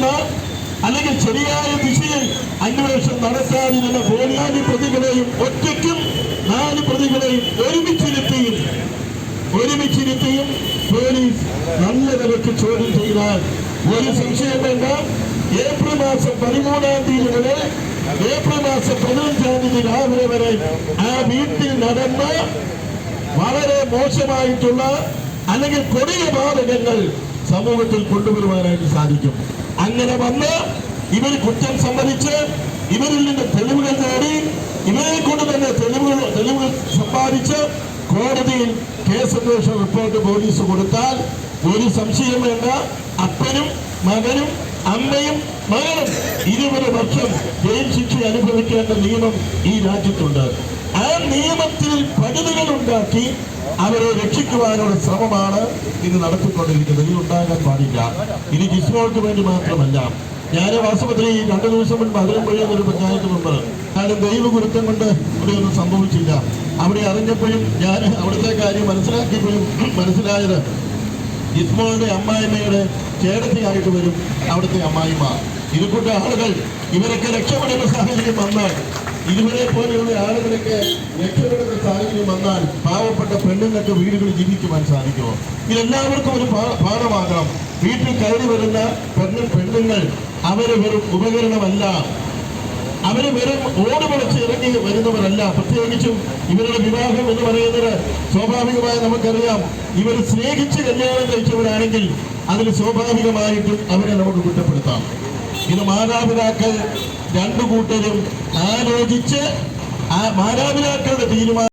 നടക്കുന്ന അല്ലെങ്കിൽ ശരിയായ ദിശയിൽ അന്വേഷണം നടത്താതിരുന്ന കോടാലി പ്രതികളെയും ഒറ്റയ്ക്കും 4 പ്രതികളെയും ഒരുമിച്ചിരുത്തിയും പോലീസ് നല്ല നിലയ്ക്ക് ചോദ്യം ചെയ്താൽ ഒരു സംശയം വേണ്ട. ഏപ്രിൽ മാസം 13-ാം തീയതി മുതൽ ഏപ്രിൽ മാസം 15-ാം തീയതി രാവിലെ വരെ ആ വീട്ടിൽ നടന്ന വളരെ മോശമായിട്ടുള്ള അല്ലെങ്കിൽ കൊടിയ ബാധകങ്ങൾ സമൂഹത്തിൽ കൊണ്ടുവരുവാനായിട്ട് സാധിക്കും. അങ്ങനെ വന്ന് ഇവർ കുറ്റം സമ്മതിച്ച് ഇവരിൽ നിന്ന് തെളിവുകൾ നേടി ഇവരെ കൊണ്ട് തന്നെ തെളിവുകൾ സമ്പാദിച്ച് കോടതിയിൽ കേസന്വേഷണ റിപ്പോർട്ട് പോലീസ് കൊടുത്താൽ ഒരു സംശയം വേണ്ട, അപ്പനും മകനും അമ്മയും മകനും 20 വർഷം ജയിൽ ശിക്ഷ അനുഭവിക്കേണ്ട നിയമം ഈ രാജ്യത്തുണ്ട്. ആ നിയമത്തിൽ പഴുതുകൾ ഉണ്ടാക്കി അവരെ രക്ഷിക്കുവാനുള്ള ശ്രമമാണ് ഇന്ന് നടത്തിക്കൊണ്ടിരിക്കുന്നത്. ഇത് ഉണ്ടാകാൻ പാടില്ല. ഇത് ജിസ്മോൾക്ക് വേണ്ടി മാത്രമല്ല. ഞാൻ വാസ്തവത്തിൽ 2 ദിവസം മുൻപ് അതിരമ്പുഴ എന്നൊരു പഞ്ചായത്ത് മെമ്പർ ഞാൻ ദൈവഗുരുത്വം കൊണ്ട് ഇവിടെയൊന്നും സംഭവിച്ചില്ല. അവിടെ അറിഞ്ഞപ്പോഴും ഞാൻ അവിടുത്തെ കാര്യം മനസ്സിലാക്കിയപ്പോഴും മനസ്സിലായത് ജിസ്മോളുടെ അമ്മായിമ്മയുടെ ചേട്ടത്തിയായിട്ട് വരും അവിടുത്തെ അമ്മായിമ്മ. ഇതുകൂട്ട ആളുകൾ ഇവരൊക്കെ രക്ഷപ്പെടുന്ന സാഹചര്യം വന്നാൽ ഇതുവരെ പോലെയുള്ള ആളുകളൊക്കെ രക്ഷപ്പെടുന്ന സാഹചര്യം വന്നാൽ പാവപ്പെട്ട പെണ്ണുങ്ങൾക്ക് വീടുകളിൽ ജീവിക്കുവാൻ സാധിക്കുമോ? ഇതെല്ലാവർക്കും ഒരു പാഠമാകണം. വീട്ടിൽ കയറി വരുന്ന പെണ്ണുങ്ങൾ അവര് വെറും ഉപകരണമല്ല, അവര് വെറും ഓട് പൊളിച്ച് ഇറങ്ങി വരുന്നവരല്ല. പ്രത്യേകിച്ചും ഇവരുടെ വിവാഹം എന്ന് പറയുന്നത് സ്വാഭാവികമായി നമുക്കറിയാം, ഇവർ സ്നേഹിച്ച് കല്യാണം കഴിച്ചവരാണെങ്കിൽ അതിന് സ്വാഭാവികമായിട്ടും അവരെ നമുക്ക് കുറ്റപ്പെടുത്താം. ഇത് മാതാപിതാക്കൾ 2 കൂട്ടരും ആലോചിച്ച് മാതാപിതാക്കളുടെ തീരുമാനം